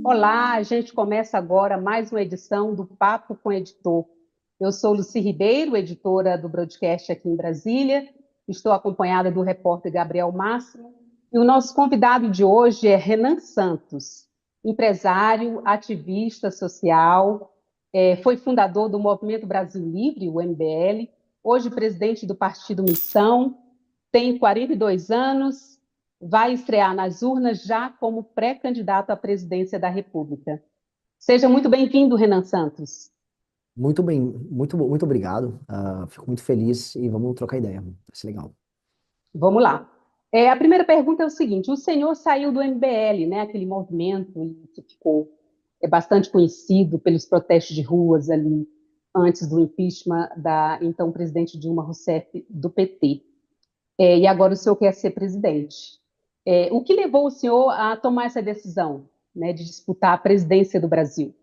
Olá, a gente começa agora mais uma edição do Papo com o Editor. Eu sou Luci Ribeiro, editora do Broadcast aqui em Brasília. Estou acompanhada do repórter Gabriel Máximo. E o nosso convidado de hoje é Renan Santos, empresário, ativista social, foi fundador do Movimento Brasil Livre, o MBL, hoje presidente do Partido Missão, tem 42 anos, vai estrear nas urnas já como pré-candidato à presidência da República. Seja muito bem-vindo, Renan Santos. Muito bem, muito obrigado. Fico muito feliz e vamos trocar ideia. Vai ser legal. Vamos lá. A primeira pergunta é o seguinte: o senhor saiu do MBL, né, aquele movimento que ficou bastante conhecido pelos protestos de ruas ali antes do impeachment da então presidente Dilma Rousseff do PT. E agora o senhor quer ser presidente. O que levou o senhor a tomar essa decisão, né, de disputar a presidência do Brasil?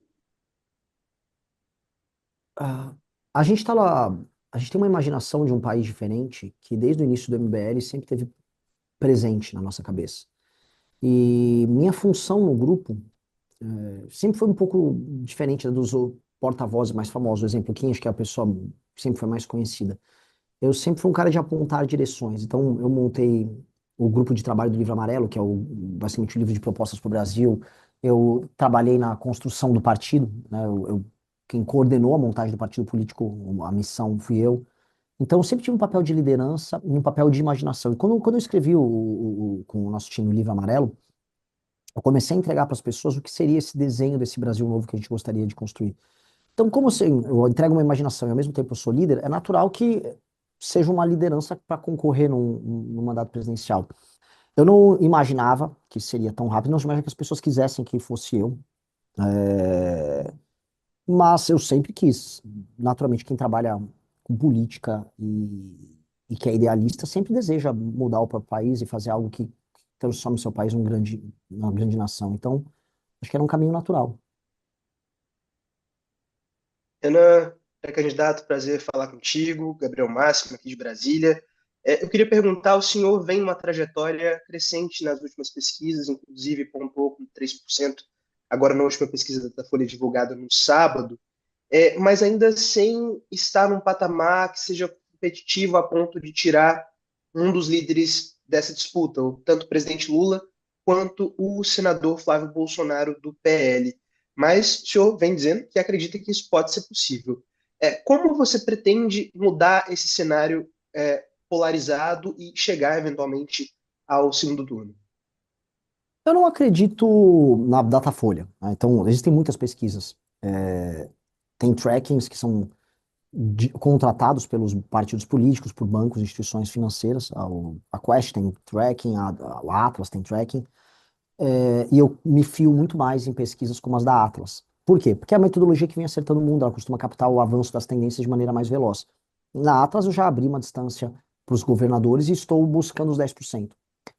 Ah, a gente tá lá, a gente tem uma imaginação de um país diferente que desde o início do MBL sempre teve presente na nossa cabeça. E minha função no grupo sempre foi um pouco diferente da dos porta-vozes mais famosos. O exemplo, Kim, acho que é a pessoa que sempre foi mais conhecida. Eu sempre fui um cara de apontar direções. Então, eu montei o grupo de trabalho do Livro Amarelo, que é basicamente o livro de propostas para o Brasil. Eu trabalhei na construção do partido, né? Quem coordenou a montagem do partido político, a missão, fui eu. Então, eu sempre tive um papel de liderança e um papel de imaginação. E quando eu escrevi com o nosso time o Livro Amarelo, eu comecei a entregar para as pessoas o que seria esse desenho desse Brasil novo que a gente gostaria de construir. Então, como assim, eu entrego uma imaginação e ao mesmo tempo eu sou líder, é natural que seja uma liderança para concorrer num mandato presidencial. Eu não imaginava que seria tão rápido, não imaginava que as pessoas quisessem que fosse eu, é, mas eu sempre quis. Naturalmente, quem trabalha com política e que é idealista sempre deseja mudar o próprio país e fazer algo que transforme seu país numa grande nação. Então, acho que era um caminho natural. Renan, pré-candidato, prazer falar contigo. Gabriel Máximo, aqui de Brasília. Eu queria perguntar, o senhor vem uma trajetória crescente nas últimas pesquisas, inclusive pontuou com 3%, agora na última pesquisa da Folha divulgada no sábado, mas ainda sem estar num patamar que seja competitivo a ponto de tirar um dos líderes dessa disputa, tanto o presidente Lula quanto o senador Flávio Bolsonaro do PL. Mas o senhor vem dizendo que acredita que isso pode ser possível. Como você pretende mudar esse cenário polarizado e chegar eventualmente ao segundo turno? Eu não acredito na Datafolha, né? Então, existem muitas pesquisas. Tem trackings que são contratados pelos partidos políticos, por bancos, instituições financeiras. A Quest tem tracking, a Atlas tem tracking. E eu me fio muito mais em pesquisas como as da Atlas. Por quê? Porque é a metodologia que vem acertando o mundo, ela costuma captar o avanço das tendências de maneira mais veloz. Na Atlas eu já abri uma distância para os governadores e estou buscando os 10%.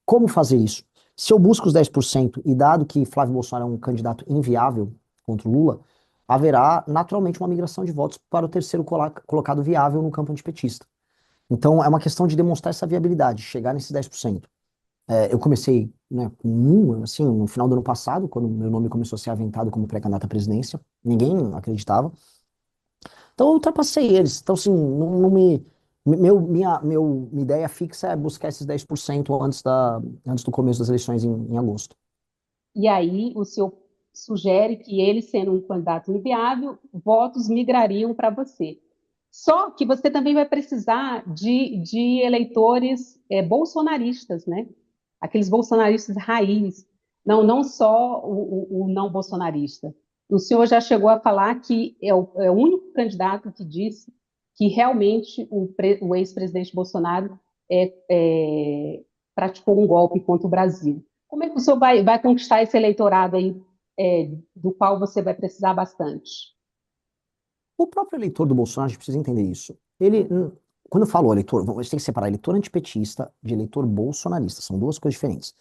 Como fazer isso? Se eu busco os 10% e dado que Flávio Bolsonaro é um candidato inviável contra o Lula, haverá naturalmente uma migração de votos para o terceiro colocado viável no campo antipetista. Então é uma questão de demonstrar essa viabilidade, chegar nesses 10%. Eu comecei, né, com assim, no final do ano passado, quando meu nome começou a ser aventado como pré-candidato à presidência, ninguém acreditava. Então eu ultrapassei eles. Então, assim, não me. Minha ideia fixa é buscar esses 10% antes do começo das eleições em agosto. E aí o senhor sugere que ele, sendo um candidato inviável, votos migrariam para você. Só que você também vai precisar de eleitores bolsonaristas, né? Aqueles bolsonaristas raiz, não só o não bolsonarista. O senhor já chegou a falar que é o único candidato que disse que realmente o ex-presidente Bolsonaro praticou um golpe contra o Brasil. Como é que o senhor vai conquistar esse eleitorado aí, do qual você vai precisar bastante? O próprio eleitor do Bolsonaro, a gente precisa entender isso. Quando eu falo eleitor, a gente tem que separar eleitor antipetista de eleitor bolsonarista. São duas coisas diferentes.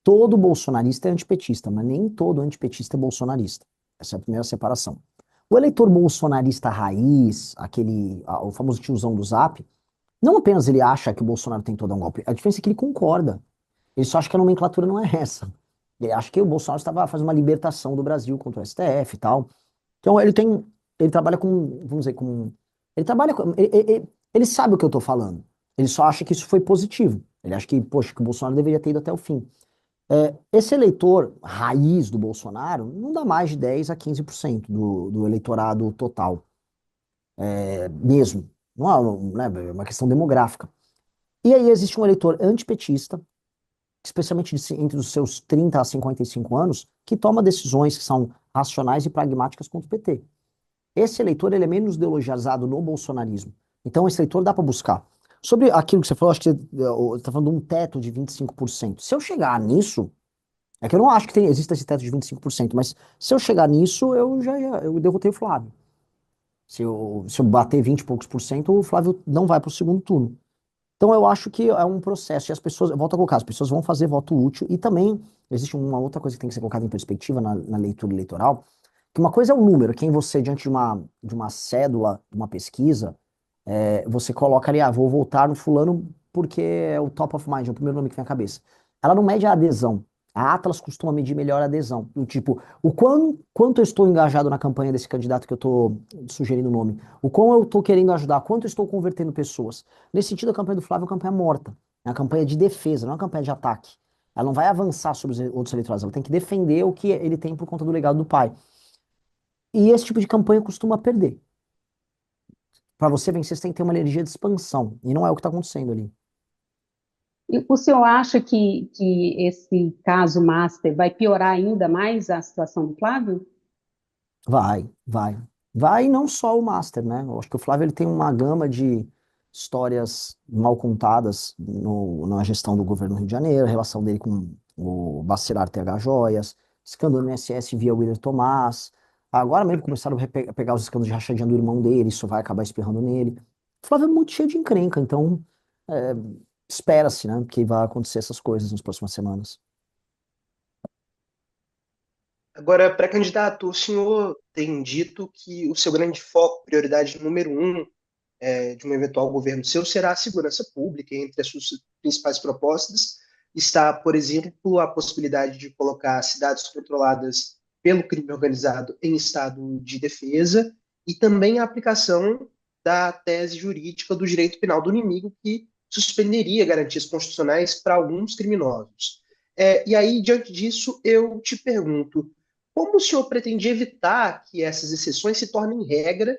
Todo bolsonarista é antipetista, mas nem todo antipetista é bolsonarista. Essa é a primeira separação. O eleitor bolsonarista raiz, o famoso tiozão do Zap, não apenas ele acha que o Bolsonaro tentou dar um golpe, a diferença é que ele concorda. Ele só acha que a nomenclatura não é essa. Ele acha que o Bolsonaro estava fazendo uma libertação do Brasil contra o STF e tal. Então ele trabalha com, vamos dizer, ele trabalha com, ele sabe o que eu tô falando. Ele só acha que isso foi positivo. Ele acha que, poxa, que o Bolsonaro deveria ter ido até o fim. Esse eleitor raiz do Bolsonaro não dá mais de 10 a 15% do eleitorado total, mesmo. Não é, né, é uma questão demográfica. E aí existe um eleitor antipetista, especialmente entre os seus 30 a 55 anos, que toma decisões que são racionais e pragmáticas contra o PT. Esse eleitor ele é menos ideologizado no bolsonarismo. Então, esse eleitor dá para buscar. Sobre aquilo que você falou, acho que você está falando de um teto de 25%. Se eu chegar nisso, é que eu não acho que exista esse teto de 25%, mas se eu chegar nisso, eu derrotei o Flávio. Se eu bater 20 e poucos por cento, o Flávio não vai para o segundo turno. Então eu acho que é um processo, e as pessoas, eu volto a colocar, as pessoas vão fazer voto útil, e também existe uma outra coisa que tem que ser colocada em perspectiva na leitura eleitoral, que uma coisa é o número, quem você, diante de uma cédula, de uma pesquisa, você coloca ali, vou votar no fulano porque é o top of mind, é o primeiro nome que vem à cabeça. Ela não mede a adesão. A Atlas costuma medir melhor a adesão. Do tipo, quanto eu estou engajado na campanha desse candidato que eu estou sugerindo o nome. O quão eu estou querendo ajudar, quanto eu estou convertendo pessoas. Nesse sentido, a campanha do Flávio é uma campanha morta. É uma campanha de defesa, não é uma campanha de ataque. Ela não vai avançar sobre os outros eleitorados, ela tem que defender o que ele tem por conta do legado do pai. E esse tipo de campanha costuma perder. Para você vencer, você tem que ter uma energia de expansão. E não é o que está acontecendo ali. E o senhor acha que esse caso Master vai piorar ainda mais a situação do Flávio? Vai, vai. Vai e não só o Master, né? Eu acho que o Flávio ele tem uma gama de histórias mal contadas na gestão do governo do Rio de Janeiro, a relação dele com o Bacelar TH Joias, escândalo no INSS via William Tomás. Agora mesmo começaram a pegar os escândalos de rachadinha do irmão dele, isso vai acabar espirrando nele. O Flávio é muito cheio de encrenca, então é, espera-se, né, que vai acontecer essas coisas nas próximas semanas. Agora, pré-candidato, o senhor tem dito que o seu grande foco, prioridade número um, de um eventual governo seu será a segurança pública. Entre as suas principais propostas está, por exemplo, a possibilidade de colocar cidades controladas pelo crime organizado em estado de defesa e também a aplicação da tese jurídica do direito penal do inimigo, que suspenderia garantias constitucionais para alguns criminosos. E aí, diante disso, eu te pergunto, como o senhor pretende evitar que essas exceções se tornem regra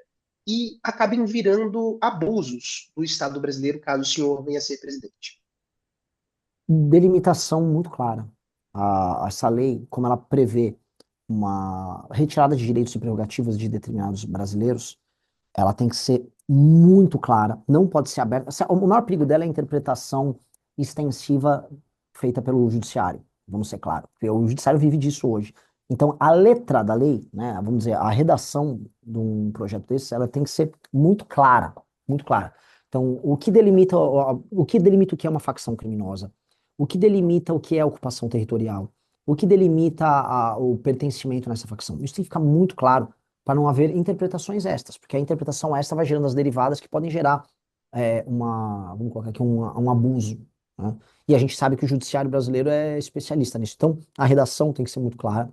e acabem virando abusos do Estado brasileiro, caso o senhor venha a ser presidente? Delimitação muito clara. Essa lei, como ela prevê uma retirada de direitos e prerrogativas de determinados brasileiros, ela tem que ser muito clara, não pode ser aberta. O maior perigo dela é a interpretação extensiva feita pelo judiciário, vamos ser claros, porque o judiciário vive disso hoje. Então, a letra da lei, né, vamos dizer, a redação de um projeto desse, ela tem que ser muito clara, muito clara. Então, o que delimita o que é uma facção criminosa? O que delimita o que é ocupação territorial? O que delimita o pertencimento nessa facção? Isso tem que ficar muito claro para não haver interpretações extras, porque a interpretação extra vai gerando as derivadas que podem gerar vamos colocar aqui, um abuso, né? E a gente sabe que o judiciário brasileiro é especialista nisso. Então, a redação tem que ser muito clara,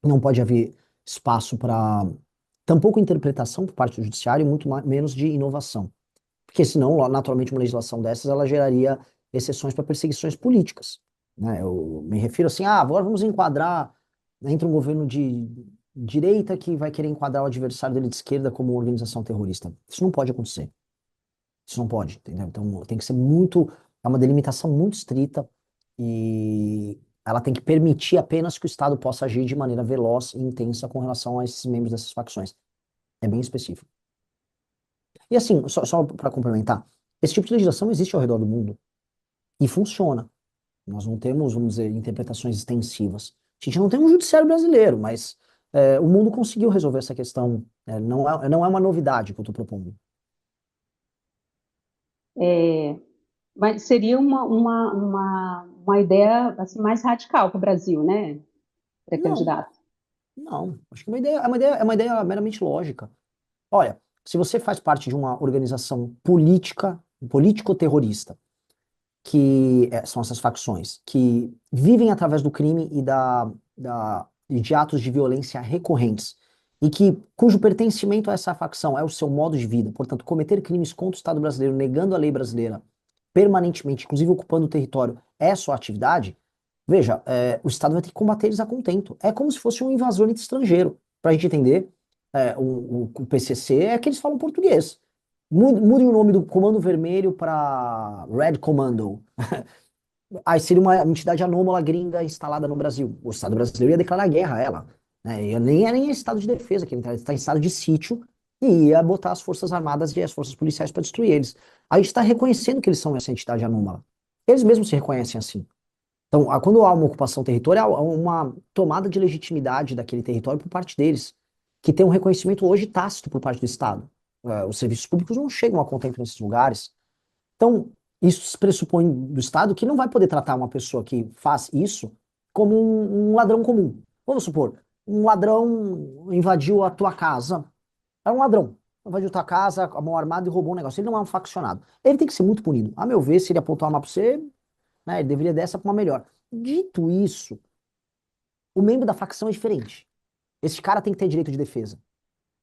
não pode haver espaço para tampouco interpretação por parte do judiciário e muito menos de inovação. Porque senão, naturalmente, uma legislação dessas, ela geraria exceções para perseguições políticas, né? Eu me refiro assim, agora vamos enquadrar, entra um governo de direita que vai querer enquadrar o adversário dele de esquerda como organização terrorista. Isso não pode acontecer. Isso não pode, entendeu? Então tem que ser é uma delimitação muito estrita e ela tem que permitir apenas que o Estado possa agir de maneira veloz e intensa com relação a esses membros dessas facções. É bem específico. E assim, só para complementar, esse tipo de legislação existe ao redor do mundo e funciona. Nós não temos, vamos dizer, interpretações extensivas. A gente não tem um judiciário brasileiro, mas o mundo conseguiu resolver essa questão. Não é uma novidade que eu estou propondo. Mas seria uma ideia assim, mais radical para o Brasil, né, Não, pré-candidato? não. Acho que é uma ideia meramente lógica. Olha, se você faz parte de uma organização política, político-terrorista, são essas facções, que vivem através do crime e de atos de violência recorrentes, e cujo pertencimento a essa facção é o seu modo de vida, portanto, cometer crimes contra o Estado brasileiro, negando a lei brasileira permanentemente, inclusive ocupando o território, é sua atividade, veja, o Estado vai ter que combater eles a contento. É como se fosse um invasor estrangeiro. Para a gente entender, o PCC é que eles falam português. Mudem o nome do Comando Vermelho para Red Commando. Aí seria uma entidade anômala gringa instalada no Brasil. O Estado brasileiro ia declarar guerra a ela. Né? E nem era em estado de defesa, que ele está em estado de sítio, e ia botar as forças armadas e as forças policiais para destruir eles. A gente está reconhecendo que eles são essa entidade anômala. Eles mesmos se reconhecem assim. Então, quando há uma ocupação territorial, há uma tomada de legitimidade daquele território por parte deles, que tem um reconhecimento hoje tácito por parte do Estado. Os serviços públicos não chegam a contento nesses lugares. Então, isso pressupõe do Estado que não vai poder tratar uma pessoa que faz isso como um ladrão comum. Vamos supor, um ladrão invadiu a tua casa. É um ladrão. Invadiu a tua casa, a mão armada e roubou um negócio. Ele não é um faccionado. Ele tem que ser muito punido. A meu ver, se ele apontar uma arma pra você, né, ele deveria dessa para uma melhor. Dito isso, o membro da facção é diferente. Esse cara tem que ter direito de defesa.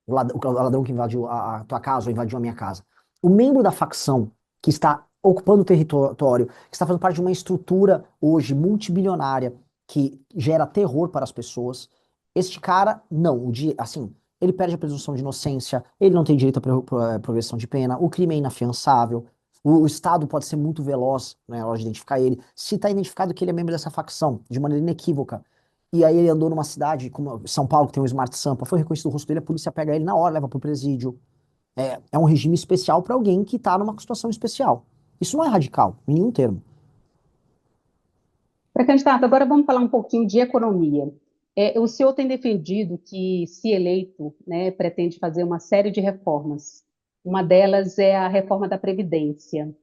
O ladrão que invadiu a tua casa ou invadiu a minha casa. O membro da facção que está ocupando o território, que está fazendo parte de uma estrutura hoje multibilionária que gera terror para as pessoas, este cara, não, assim, ele perde a presunção de inocência, ele não tem direito à progressão de pena, o crime é inafiançável, o Estado pode ser muito veloz, né, na hora de identificar ele. Se está identificado que ele é membro dessa facção, de maneira inequívoca, e aí ele andou numa cidade como São Paulo, que tem um Smart Sampa, foi reconhecido o rosto dele, a polícia pega ele na hora, leva pro presídio. É um regime especial para alguém que está numa situação especial. Isso não é radical, em nenhum termo. Pré-candidato, agora vamos falar um pouquinho de economia. O senhor tem defendido que, se eleito, né, pretende fazer uma série de reformas. Uma delas é a reforma da Previdência.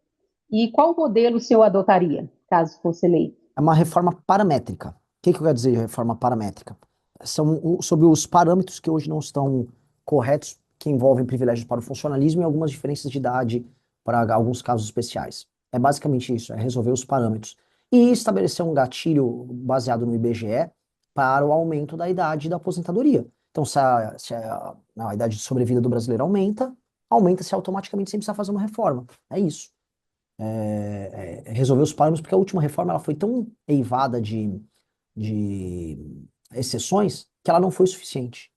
E qual modelo o senhor adotaria, caso fosse eleito? É uma reforma paramétrica. O que eu quero dizer de reforma paramétrica? São sobre os parâmetros que hoje não estão corretos, que envolvem privilégios para o funcionalismo e algumas diferenças de idade para alguns casos especiais. É basicamente isso, é resolver os parâmetros. E estabelecer um gatilho baseado no IBGE para o aumento da idade da aposentadoria. Então, se a idade de sobrevida do brasileiro aumenta-se automaticamente sem precisar fazer uma reforma. É isso. Resolver os parâmetros, porque a última reforma ela foi tão eivada de exceções que ela não foi suficiente,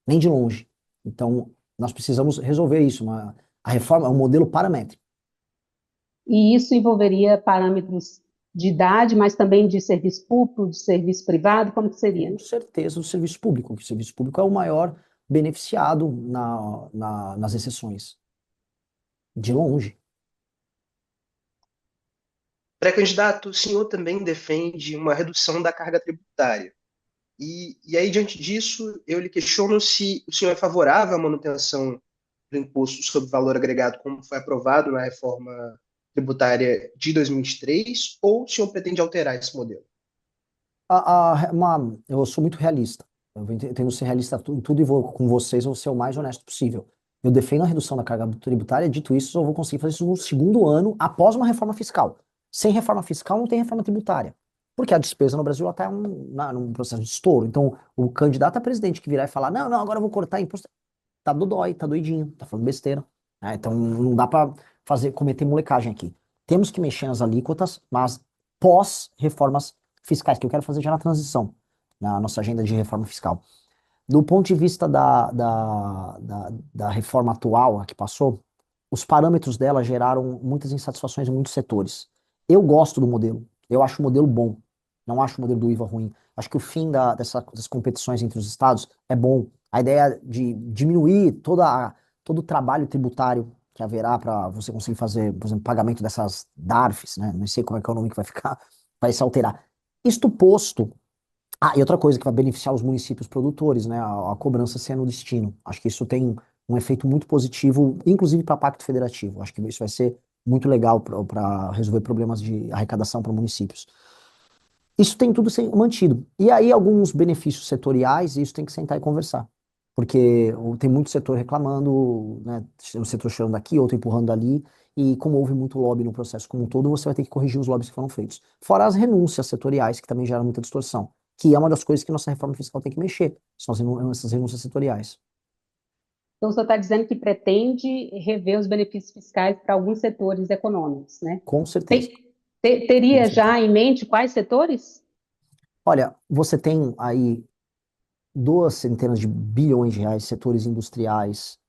nem de longe. Então, nós precisamos resolver isso. A reforma é um modelo paramétrico. E isso envolveria parâmetros de idade, mas também de serviço público, de serviço privado, como que seria? Com certeza, do serviço público, que o serviço público é o maior beneficiado nas exceções. De longe. Pré-candidato, o senhor também defende uma redução da carga tributária. E aí, diante disso, eu lhe questiono se o senhor é favorável à manutenção do imposto sobre valor agregado, como foi aprovado na reforma tributária de 2023, ou o senhor pretende alterar esse modelo? Eu sou muito realista. Eu tento ser realista em tudo e com vocês, eu vou ser o mais honesto possível. Eu defendo a redução da carga tributária, dito isso, eu vou conseguir fazer isso no segundo ano após uma reforma fiscal. Sem reforma fiscal não tem reforma tributária. Porque a despesa no Brasil está num processo de estouro. Então, o candidato a presidente que virar e falar, não, agora eu vou cortar imposto, tá dodói, tá doidinho, tá falando besteira. Então, não dá para cometer molecagem aqui. Temos que mexer nas alíquotas, mas pós-reformas fiscais, que eu quero fazer já na transição, na nossa agenda de reforma fiscal. Do ponto de vista da reforma atual, a que passou, os parâmetros dela geraram muitas insatisfações em muitos setores. Eu gosto do modelo, eu acho o modelo bom, não acho o modelo do IVA ruim. Acho que o fim das competições entre os estados é bom. A ideia de diminuir todo o trabalho tributário que haverá para você conseguir fazer, por exemplo, pagamento dessas DARFs, né? Não sei como é que é o nome que vai ficar, vai se alterar. Isto posto. E outra coisa que vai beneficiar os municípios produtores, né? A cobrança ser no destino. Acho que isso tem um efeito muito positivo, inclusive para Pacto Federativo. Acho que isso vai ser muito legal para resolver problemas de arrecadação para municípios. Isso tem tudo mantido. E aí, alguns benefícios setoriais, isso tem que sentar e conversar. Porque tem muito setor reclamando, né? Um setor chorando aqui, outro empurrando ali. e como houve muito lobby no processo como um todo, você vai ter que corrigir os lobbies que foram feitos. Fora as renúncias setoriais, que também geram muita distorção, que é uma das coisas que nossa reforma fiscal tem que mexer, são essas renúncias setoriais. Então, o senhor está dizendo que pretende rever os benefícios fiscais para alguns setores econômicos, né? Com certeza, com Teria certeza. já em mente quais setores? Olha, você tem aí 2 centenas de bilhões de reais, setores industriais,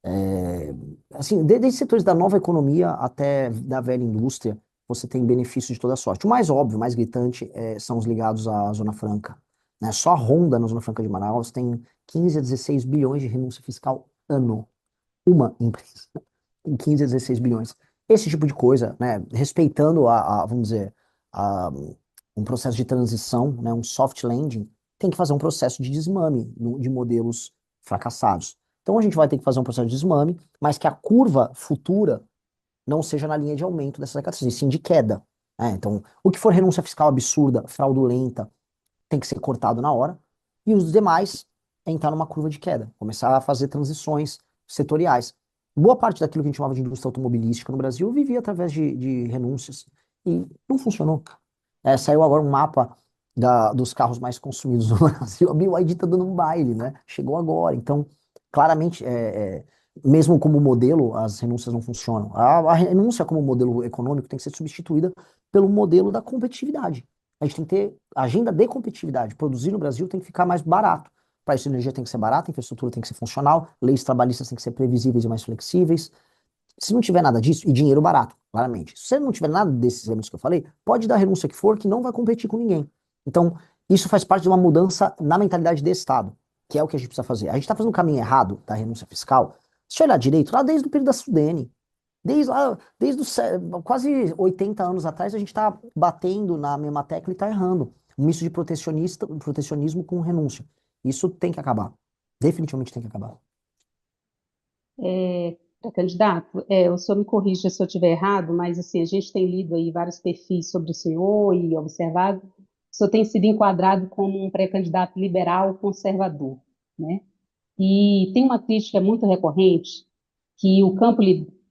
é, assim, desde setores da nova economia até da velha indústria, você tem benefícios de toda sorte. O mais óbvio, o mais gritante, são os ligados à Zona Franca, né? Só a Honda na Zona Franca de Manaus tem 15 a 16 bilhões de renúncia fiscal ano. Uma empresa tem 15 a 16 bilhões. Esse tipo de coisa, né, respeitando vamos dizer, a- um processo de transição, né, um soft landing, tem que fazer um processo de desmame de modelos fracassados. Então a gente vai ter que fazer um processo de desmame, mas que a curva futura não seja na linha de aumento dessas arrecadações, e sim de queda, né? Então, o que for renúncia fiscal absurda, fraudulenta, tem que ser cortado na hora, e os demais entrar numa curva de queda, começar a fazer transições setoriais. Boa parte daquilo que a gente chamava de indústria automobilística no Brasil vivia através de renúncias, e não funcionou. Saiu agora um mapa dos carros mais consumidos no Brasil. A BYD está dando um baile, né? Chegou agora. Então, claramente, mesmo como modelo, as renúncias não funcionam. A renúncia como modelo econômico tem que ser substituída pelo modelo da competitividade. A gente tem que ter agenda de competitividade. Produzir no Brasil tem que ficar mais barato. Para isso, a energia tem que ser barata, a infraestrutura tem que ser funcional, leis trabalhistas têm que ser previsíveis e mais flexíveis. Se não tiver nada disso, e dinheiro barato, claramente. Se você não tiver nada desses elementos que eu falei, pode dar a renúncia que for, que não vai competir com ninguém. Então, isso faz parte de uma mudança na mentalidade do Estado, que é o que a gente precisa fazer. A gente está fazendo o caminho errado da renúncia fiscal. Se você olhar direito, lá desde o período da Sudene, desde quase 80 anos atrás, a gente está batendo na mesma tecla e está errando. Um misto de protecionismo com renúncia. Isso tem que acabar. Definitivamente tem que acabar. Candidato, o senhor me corrija se eu estiver errado, mas assim, a gente tem lido aí vários perfis sobre o senhor e observado, o senhor tem sido enquadrado como um pré-candidato liberal conservador, né? E tem uma crítica muito recorrente que o campo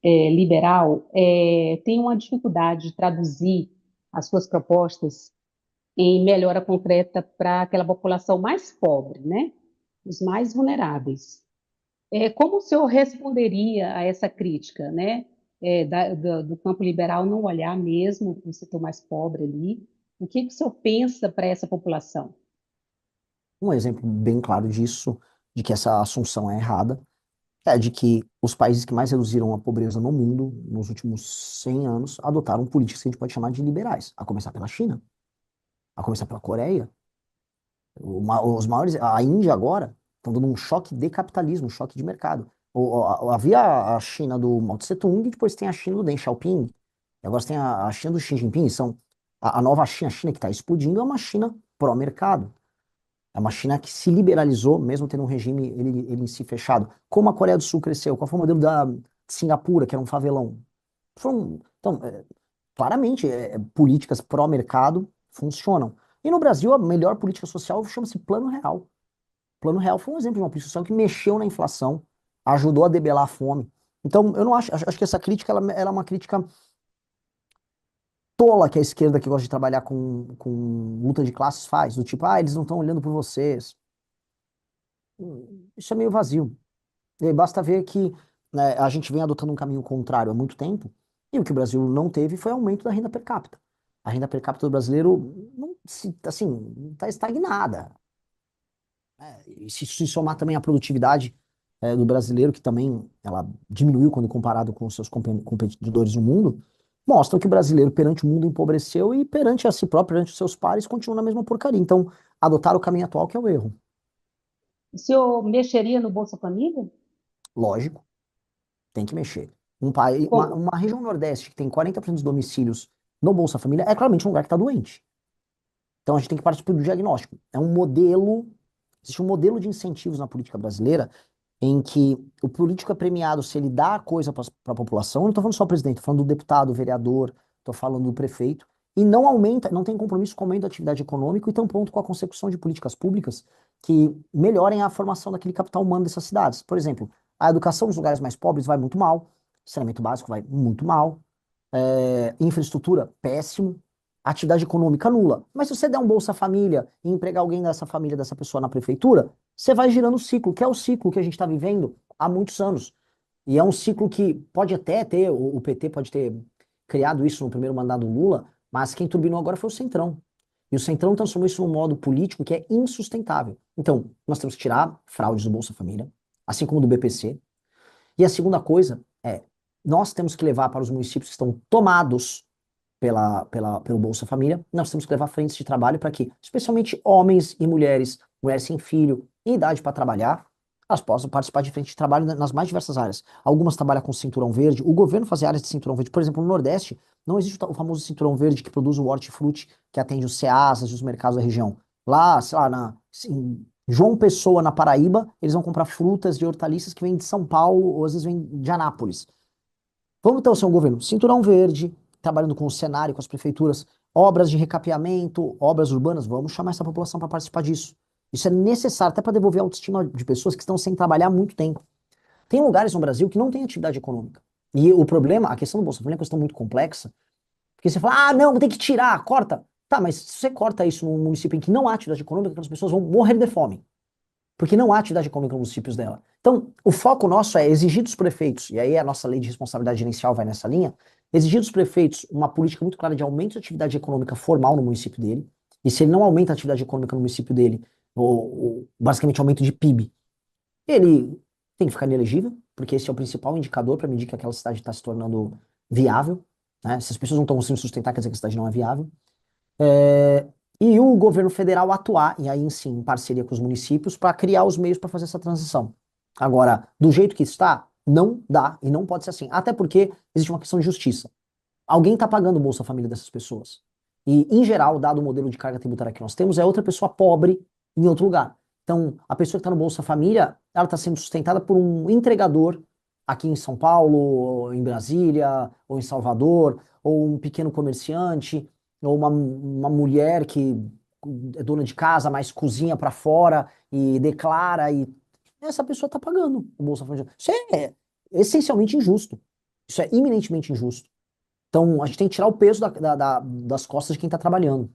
liberal tem uma dificuldade de traduzir as suas propostas em melhora concreta para aquela população mais pobre, né? Os mais vulneráveis. Como o senhor responderia a essa crítica, né? Do campo liberal não olhar mesmo para o setor mais pobre ali? O que o senhor pensa para essa população? Um exemplo bem claro disso, de que essa assunção é errada, é de que os países que mais reduziram a pobreza no mundo nos últimos 100 anos adotaram políticas que a gente pode chamar de liberais, a começar pela China, a começar pela Coreia. Os maiores, a Índia agora, estão dando um choque de capitalismo, um choque de mercado. Havia a China do Mao Tse Tung, e depois tem a China do Deng Xiaoping, e agora tem a China do Xi Jinping. São a nova China, a China que está explodindo, é uma China pró-mercado. É uma China que se liberalizou, mesmo tendo um regime ele em si fechado. Como a Coreia do Sul cresceu? Qual foi o modelo da Singapura, que era um favelão? Então, claramente, políticas pró-mercado funcionam. E no Brasil, a melhor política social chama-se Plano Real. Plano Real foi um exemplo de uma política social que mexeu na inflação, ajudou a debelar a fome. Então, eu não acho que essa crítica ela é uma crítica tola que a esquerda que gosta de trabalhar com luta de classes faz, do tipo, eles não estão olhando por vocês. Isso é meio vazio. E aí basta ver que, né, a gente vem adotando um caminho contrário há muito tempo, e o que o Brasil não teve foi aumento da renda per capita. A renda per capita do brasileiro não, assim, está estagnada. E se somar também a produtividade do brasileiro, que também ela diminuiu quando comparado com os seus competidores no mundo, mostra que o brasileiro perante o mundo empobreceu e perante a si próprio, perante os seus pares, continua na mesma porcaria. Então, adotar o caminho atual que é o erro. O senhor mexeria no Bolsa Família? Lógico, tem que mexer. Um país, Como? uma região Nordeste que tem 40% dos domicílios no Bolsa Família é claramente um lugar que está doente. Então a gente tem que partir do diagnóstico. Existe um modelo de incentivos na política brasileira em que o político é premiado se ele dá coisa para a população. Eu não estou falando só do presidente, estou falando do deputado, do vereador, estou falando do prefeito. E não aumenta, não tem compromisso com o aumento da atividade econômica e tampouco com a consecução de políticas públicas que melhorem a formação daquele capital humano dessas cidades. Por exemplo, a educação nos lugares mais pobres vai muito mal, saneamento básico vai muito mal, infraestrutura, péssimo, atividade econômica nula. Mas se você der um Bolsa Família e empregar alguém dessa família, dessa pessoa na prefeitura, você vai girando o ciclo, que é o ciclo que a gente está vivendo há muitos anos. E é um ciclo que pode até ter, o PT pode ter criado isso no primeiro mandato do Lula, mas quem turbinou agora foi o Centrão. E o Centrão transformou isso num modo político que é insustentável. Então, nós temos que tirar fraudes do Bolsa Família, assim como do BPC. E a segunda coisa é, nós temos que levar para os municípios que estão tomados pelo Bolsa Família, nós temos que levar frentes de trabalho para que, especialmente homens e mulheres, mulheres sem filho, em idade para trabalhar, elas possam participar de frente de trabalho nas mais diversas áreas. Algumas trabalham com cinturão verde, o governo fazia áreas de cinturão verde. Por exemplo, no Nordeste, não existe o famoso cinturão verde que produz o hortifruti, que atende os ceasas e os mercados da região. Lá, sei lá, em João Pessoa, na Paraíba, eles vão comprar frutas e hortaliças que vêm de São Paulo, ou às vezes vêm de Anápolis. Vamos então ser um governo cinturão verde, trabalhando com o cenário, com as prefeituras, obras de recapeamento, obras urbanas, vamos chamar essa população para participar disso. Isso é necessário até para devolver a autoestima de pessoas que estão sem trabalhar há muito tempo. Tem lugares no Brasil que não tem atividade econômica. E o problema, a questão do Bolsa Família é uma questão muito complexa, porque você fala, ah, não, tem que tirar, corta. Tá, mas se você corta isso num município em que não há atividade econômica, as pessoas vão morrer de fome. Porque não há atividade econômica nos municípios dela. Então, o foco nosso é exigir dos prefeitos, e aí a nossa lei de responsabilidade gerencial vai nessa linha, exigir dos prefeitos uma política muito clara de aumento de atividade econômica formal no município dele, e se ele não aumenta a atividade econômica no município dele, ou basicamente aumento de PIB, ele tem que ficar inelegível, porque esse é o principal indicador para medir que aquela cidade está se tornando viável, né? Se as pessoas não estão conseguindo sustentar, quer dizer que a cidade não é viável. E o governo federal atuar, e aí sim, em parceria com os municípios, para criar os meios para fazer essa transição. Agora, do jeito que está, não dá e não pode ser assim. Até porque existe uma questão de justiça. Alguém está pagando o Bolsa Família dessas pessoas. E, em geral, dado o modelo de carga tributária que nós temos, é outra pessoa pobre em outro lugar. Então, a pessoa que está no Bolsa Família, ela está sendo sustentada por um entregador aqui em São Paulo, ou em Brasília, ou em Salvador, ou um pequeno comerciante, ou uma mulher que é dona de casa, mas cozinha para fora e declara, e essa pessoa está pagando o Bolsa Família. Isso é essencialmente injusto. Isso é iminentemente injusto. Então, a gente tem que tirar o peso das costas de quem está trabalhando.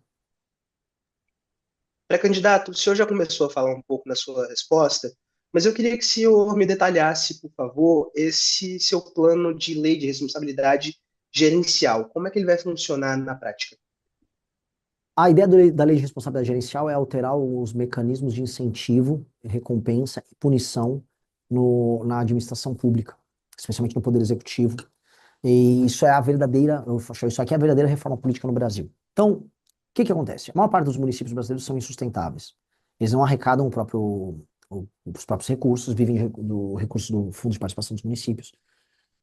Pré-candidato, o senhor já começou a falar um pouco na sua resposta, mas eu queria que o senhor me detalhasse, por favor, esse seu plano de lei de responsabilidade gerencial. Como é que ele vai funcionar na prática? A ideia da lei de responsabilidade gerencial é alterar os mecanismos de incentivo, recompensa e punição na administração pública, especialmente no Poder Executivo. E isso é a verdadeira, isso aqui é a verdadeira reforma política no Brasil. Então, o que acontece? A maior parte dos municípios brasileiros são insustentáveis. Eles não arrecadam os próprios recursos, vivem do recurso do Fundo de Participação dos Municípios.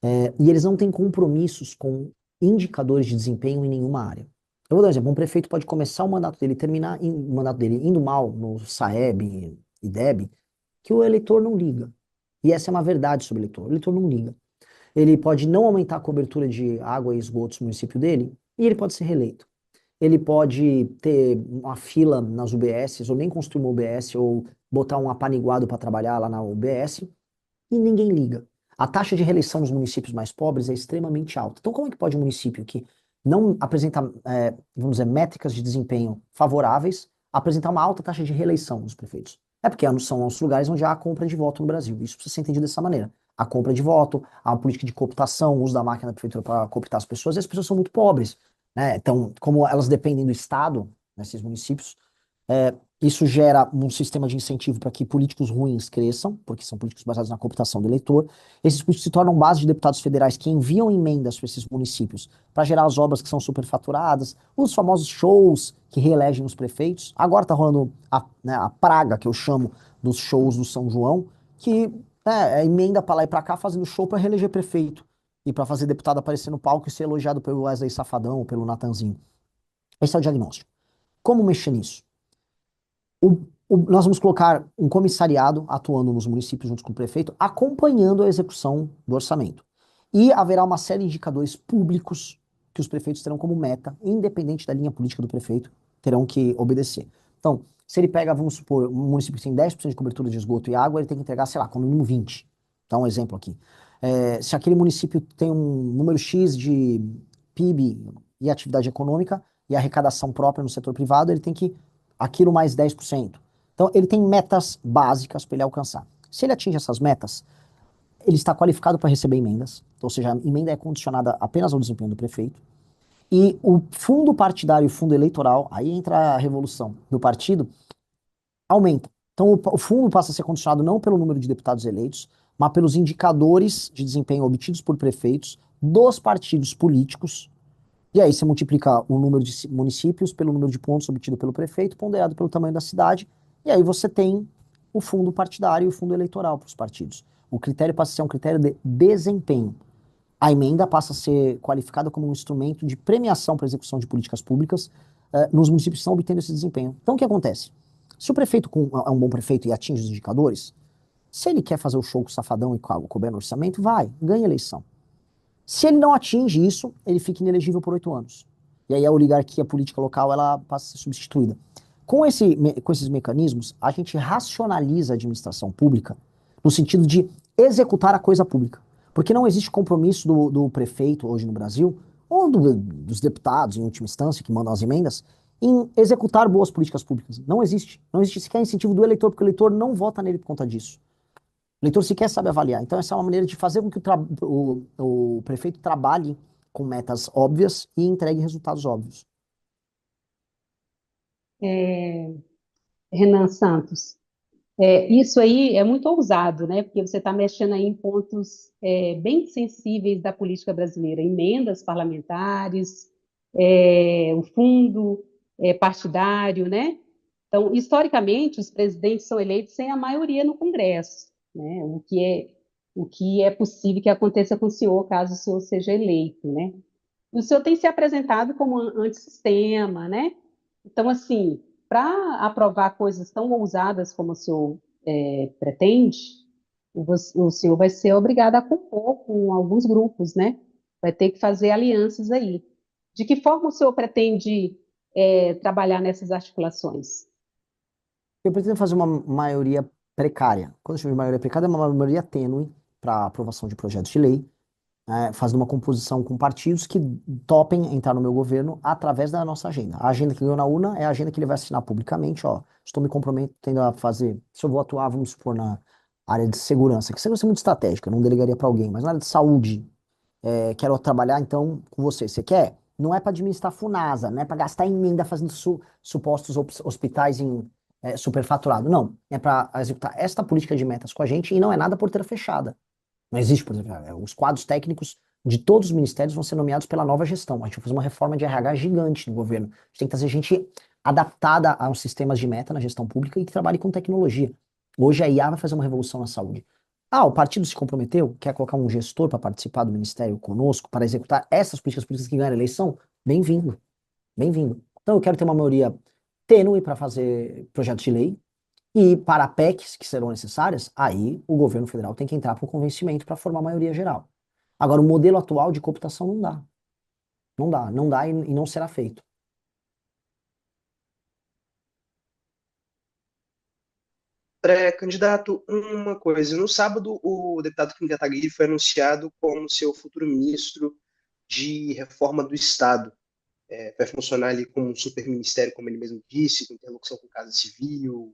E eles não têm compromissos com indicadores de desempenho em nenhuma área. Eu vou dar um exemplo. Um prefeito pode começar o mandato dele, terminar o mandato dele indo mal no SAEB e DEB, que o eleitor não liga. E essa é uma verdade sobre o eleitor. O eleitor não liga. Ele pode não aumentar a cobertura de água e esgotos no município dele, e ele pode ser reeleito. Ele pode ter uma fila nas UBSs, ou nem construir uma UBS, ou botar um apaniguado para trabalhar lá na UBS, e ninguém liga. A taxa de reeleição nos municípios mais pobres é extremamente alta. Então, como é que pode um município que não apresenta, vamos dizer, métricas de desempenho favoráveis, apresentar uma alta taxa de reeleição dos prefeitos? É porque são os lugares onde há a compra de voto no Brasil. Isso precisa ser entendido dessa maneira. A compra de voto, a política de cooptação, o uso da máquina da prefeitura para cooptar as pessoas, e as pessoas são muito pobres, né? Então, como elas dependem do Estado, nesses municípios, isso gera um sistema de incentivo para que políticos ruins cresçam, porque são políticos baseados na cooptação do eleitor. Esses políticos se tornam base de deputados federais que enviam emendas para esses municípios para gerar as obras que são superfaturadas, os famosos shows que reelegem os prefeitos. Agora está rolando a praga, que eu chamo, dos shows do São João, que é emenda para lá e para cá fazendo show para reeleger prefeito e para fazer deputado aparecer no palco e ser elogiado pelo Wesley Safadão ou pelo Natanzinho. Esse é o diagnóstico. Como mexer nisso? Nós vamos colocar um comissariado atuando nos municípios junto com o prefeito, acompanhando a execução do orçamento. E haverá uma série de indicadores públicos que os prefeitos terão como meta, independente da linha política do prefeito, terão que obedecer. Então, se ele pega, vamos supor, um município que tem 10% de cobertura de esgoto e água, ele tem que entregar, sei lá, como mínimo 20. Dá um exemplo aqui. Se aquele município tem um número X de PIB e atividade econômica e arrecadação própria no setor privado, ele tem que aquilo mais 10%. Então, ele tem metas básicas para ele alcançar. Se ele atinge essas metas, ele está qualificado para receber emendas, ou seja, a emenda é condicionada apenas ao desempenho do prefeito. E o fundo partidário e o fundo eleitoral, aí entra a revolução do partido, aumenta. Então, o fundo passa a ser condicionado não pelo número de deputados eleitos, mas pelos indicadores de desempenho obtidos por prefeitos dos partidos políticos. E aí você multiplica o número de municípios pelo número de pontos obtido pelo prefeito, ponderado pelo tamanho da cidade, e aí você tem o fundo partidário e o fundo eleitoral para os partidos. O critério passa a ser um critério de desempenho. A emenda passa a ser qualificada como um instrumento de premiação para a execução de políticas públicas nos municípios que estão obtendo esse desempenho. Então, o que acontece? Se o prefeito é um bom prefeito e atinge os indicadores, se ele quer fazer o show com o safadão e couber no orçamento, vai, ganha a eleição. Se ele não atinge isso, ele fica inelegível por 8 anos. E aí a oligarquia política local ela passa a ser substituída. Com esses mecanismos, a gente racionaliza a administração pública no sentido de executar a coisa pública. Porque não existe compromisso do prefeito hoje no Brasil, ou dos deputados, em última instância, que mandam as emendas, em executar boas políticas públicas. Não existe. Não existe sequer incentivo do eleitor, porque o eleitor não vota nele por conta disso. O leitor sequer sabe avaliar. Então, essa é uma maneira de fazer com que o prefeito trabalhe com metas óbvias e entregue resultados óbvios. Renan Santos, isso aí é muito ousado, né? Porque você está mexendo aí em pontos bem sensíveis da política brasileira, emendas parlamentares, o fundo partidário, né? Então, historicamente, os presidentes são eleitos sem a maioria no Congresso, né? O que é possível que aconteça com o senhor, caso o senhor seja eleito, né? E o senhor tem se apresentado como antissistema, né? Então, assim, para aprovar coisas tão ousadas como o senhor pretende, o senhor vai ser obrigado a compor com alguns grupos, né? Vai ter que fazer alianças aí. De que forma o senhor pretende trabalhar nessas articulações? Eu pretendo fazer uma maioria precária. Quando eu chamo de maioria precária, é uma maioria tênue para aprovação de projetos de lei, fazendo uma composição com partidos que topem entrar no meu governo através da nossa agenda. A agenda que ganhou na urna é a agenda que ele vai assinar publicamente, ó, estou me comprometendo a fazer, se eu vou atuar, vamos supor, na área de segurança, que segurança é muito estratégica, eu não delegaria para alguém, mas na área de saúde, quero trabalhar então com você. Você quer? Não é para administrar Funasa, não é para gastar emenda fazendo supostos hospitais em superfaturado. Não, é para executar esta política de metas com a gente e não é nada porteira fechada. Não existe, por exemplo, os quadros técnicos de todos os ministérios vão ser nomeados pela nova gestão. A gente vai fazer uma reforma de RH gigante no governo. A gente tem que trazer gente adaptada aos sistemas de meta na gestão pública e que trabalhe com tecnologia. Hoje a IA vai fazer uma revolução na saúde. O partido se comprometeu, quer colocar um gestor para participar do ministério conosco, para executar essas políticas públicas que ganharam a eleição? Bem-vindo, bem-vindo. Então eu quero ter uma maioria tênue para fazer projetos de lei, e para PECs que serão necessárias, aí o governo federal tem que entrar por convencimento para formar a maioria geral. Agora, o modelo atual de cooptação não dá. Não dá, não dá e não será feito. Pré-candidato, uma coisa. No sábado, o deputado Kim Kataguiri foi anunciado como seu futuro ministro de reforma do Estado. Vai funcionar ali como um superministério, como ele mesmo disse, com interlocução com Casa Civil,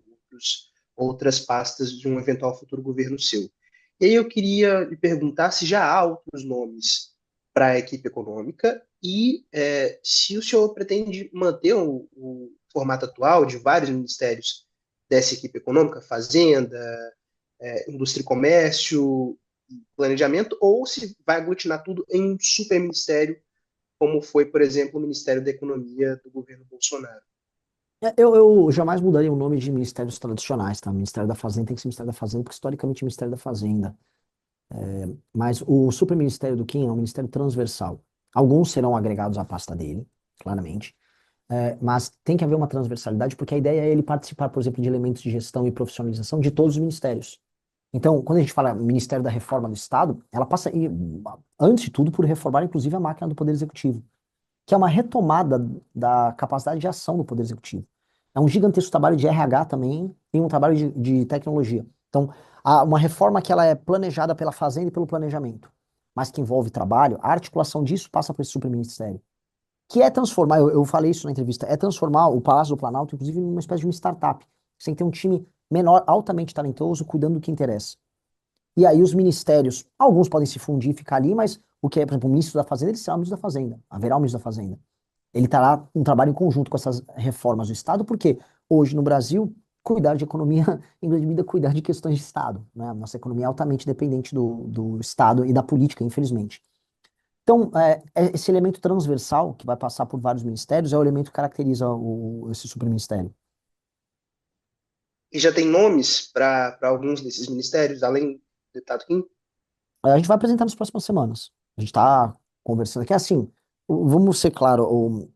outras pastas de um eventual futuro governo seu. E aí eu queria lhe perguntar se já há outros nomes para a equipe econômica e se o senhor pretende manter o formato atual de vários ministérios dessa equipe econômica, Fazenda, Indústria e Comércio, Planejamento, ou se vai aglutinar tudo em um superministério, como foi, por exemplo, o Ministério da Economia do governo Bolsonaro. Eu jamais mudaria o nome de ministérios tradicionais, tá? Ministério da Fazenda tem que ser Ministério da Fazenda, porque historicamente é Ministério da Fazenda. Mas o superministério do Kim é um ministério transversal. Alguns serão agregados à pasta dele, claramente. Mas tem que haver uma transversalidade, porque a ideia é ele participar, por exemplo, de elementos de gestão e profissionalização de todos os ministérios. Então, quando a gente fala Ministério da Reforma do Estado, ela passa, antes de tudo, por reformar, inclusive, a máquina do Poder Executivo, que é uma retomada da capacidade de ação do Poder Executivo. É um gigantesco trabalho de RH também e um trabalho de tecnologia. Então, uma reforma que ela é planejada pela Fazenda e pelo planejamento, mas que envolve trabalho, a articulação disso passa por esse superministério, que é transformar, eu falei isso na entrevista, é transformar o Palácio do Planalto, inclusive, numa espécie de uma startup. Você tem que ter um time menor, altamente talentoso, cuidando do que interessa. E aí os ministérios, alguns podem se fundir e ficar ali, mas o que é, por exemplo, o ministro da Fazenda, ele será o ministro da Fazenda, haverá o ministro da Fazenda. Ele terá um trabalho em conjunto com essas reformas do Estado, porque hoje no Brasil, cuidar de economia, em grande medida, cuidar de questões de Estado, né? Nossa economia é altamente dependente do Estado e da política, infelizmente. Então, esse elemento transversal, que vai passar por vários ministérios, é o elemento que caracteriza esse superministério. E já tem nomes para alguns desses ministérios, além do deputado Kim? A gente vai apresentar nas próximas semanas. A gente está conversando aqui. Assim, vamos ser claro,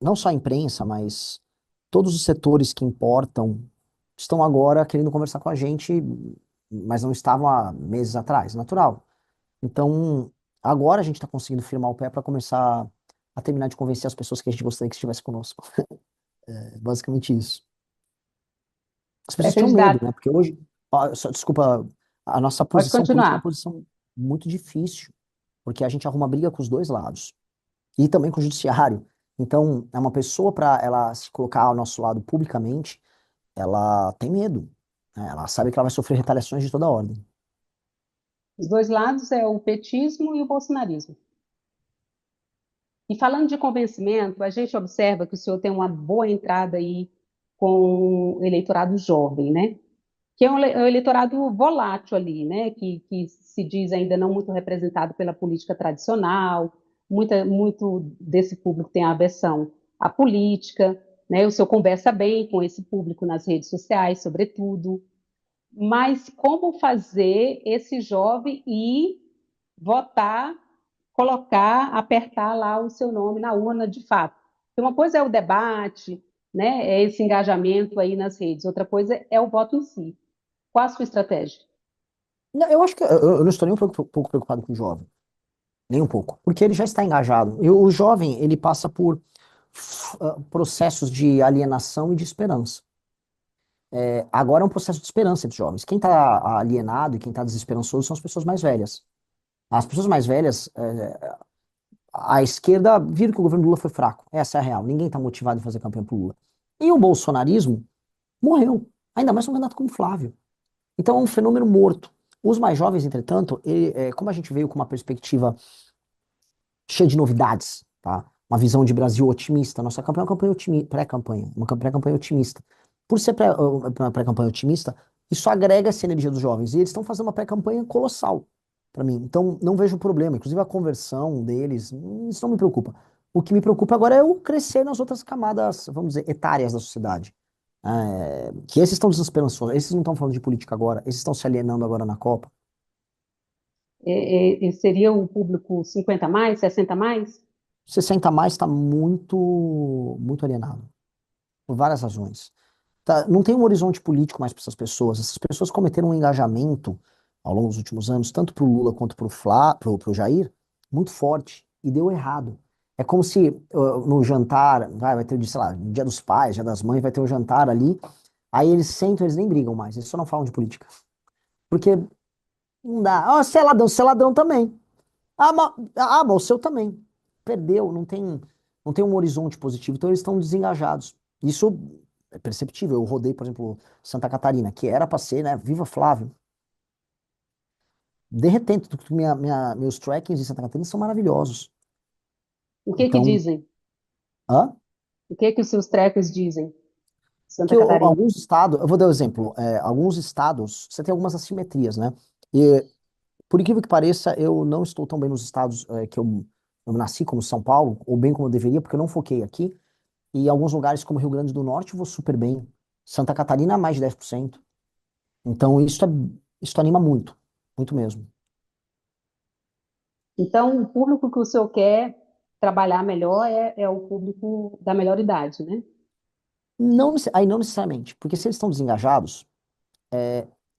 não só a imprensa, mas todos os setores que importam estão agora querendo conversar com a gente, mas não estavam há meses atrás, natural. Então, agora a gente está conseguindo firmar o pé para começar a terminar de convencer as pessoas que a gente gostaria que estivesse conosco. É basicamente isso. As pessoas tinham medo, Pré-candidato, né? Porque hoje, desculpa, a nossa pode posição política é uma continuar. posição muito difícil, porque a gente arruma briga com os dois lados e também com o judiciário. Então, é uma pessoa para ela se colocar ao nosso lado publicamente, ela tem medo, né? Ela sabe que ela vai sofrer retaliações de toda ordem. Os dois lados é o petismo e o bolsonarismo. E falando de convencimento, a gente observa que o senhor tem uma boa entrada aí com o eleitorado jovem, né? Que é um eleitorado volátil ali, né? Que se diz ainda não muito representado pela política tradicional, muito desse público tem aversão à política, né? O senhor conversa bem com esse público nas redes sociais, sobretudo, mas como fazer esse jovem ir votar, colocar, apertar lá o seu nome na urna de fato? Porque uma coisa é o debate, né? É esse engajamento aí nas redes, outra coisa é o voto em si. Qual a sua estratégia? Não, eu acho que eu não estou nem pouco preocupado com o jovem, nem um pouco, porque ele já está engajado. E o jovem, ele passa por processos de alienação e de esperança. Agora é um processo de esperança entre os jovens. Quem está alienado e quem está desesperançoso são as pessoas mais velhas. As pessoas mais velhas, a esquerda, viram que o governo Lula foi fraco. Essa é a real. Ninguém está motivado em fazer campanha pro Lula. E o bolsonarismo morreu. Ainda mais um candidato como Flávio. Então é um fenômeno morto. Os mais jovens, entretanto, como a gente veio com uma perspectiva cheia de novidades, tá? Uma visão de Brasil otimista. Nossa campanha é uma campanha pré-campanha, uma pré-campanha otimista. Por ser uma pré-campanha otimista, isso agrega essa energia dos jovens. E eles estão fazendo uma pré-campanha colossal para mim. Então, não vejo problema. Inclusive, a conversão deles, isso não me preocupa. O que me preocupa agora é o crescer nas outras camadas, vamos dizer, etárias da sociedade. Que esses estão desesperançosos, esses não estão falando de política agora, esses estão se alienando agora na Copa. Seria o público 50 mais, 60 mais? 60 mais está muito alienado, por várias razões. Não tem um horizonte político mais para essas pessoas. Essas pessoas cometeram um engajamento ao longo dos últimos anos, tanto para o Lula quanto pro Jair, muito forte, e deu errado. É como se no jantar, vai ter, sei lá, Dia dos Pais, Dia das Mães, vai ter um jantar ali, aí eles sentam, eles nem brigam mais, eles só não falam de política. Porque não dá. Ah, você é ladrão também. Mas o seu também. Perdeu, não tem um horizonte positivo, então eles estão desengajados. Isso é perceptível. Eu rodei, por exemplo, Santa Catarina, que era para ser, né, Viva Flávio. Derretendo, meus trackings em Santa Catarina são maravilhosos. O que Então, dizem? hã? O que os seus trackers dizem? Que Santa Catarina. alguns estados, eu vou dar um exemplo, alguns estados, você tem algumas assimetrias, né? E, por incrível que pareça, eu não estou tão bem nos estados que eu nasci, como São Paulo, ou bem como eu deveria, porque eu não foquei aqui. E em alguns lugares, como Rio Grande do Norte, eu vou super bem. Santa Catarina, mais de 10%. Então, isso anima muito. Muito mesmo. Então, o público que o senhor quer trabalhar melhor é o público da melhor idade, né? Não, aí não necessariamente, porque se eles estão desengajados,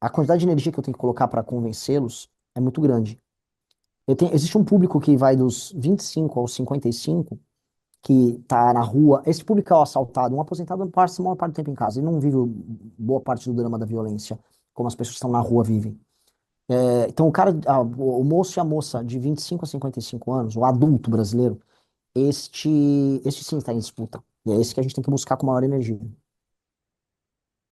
a quantidade de energia que eu tenho que colocar para convencê-los é muito grande. Existe um público que vai dos 25 aos 55, que tá na rua. Esse público é o assaltado. Um aposentado passa a maior parte do tempo em casa. Ele não vive boa parte do drama da violência. como as pessoas que estão na rua vivem. Então, o moço e a moça de 25 a 55 anos, o adulto brasileiro, este sim está em disputa. E é esse que a gente tem que buscar com maior energia.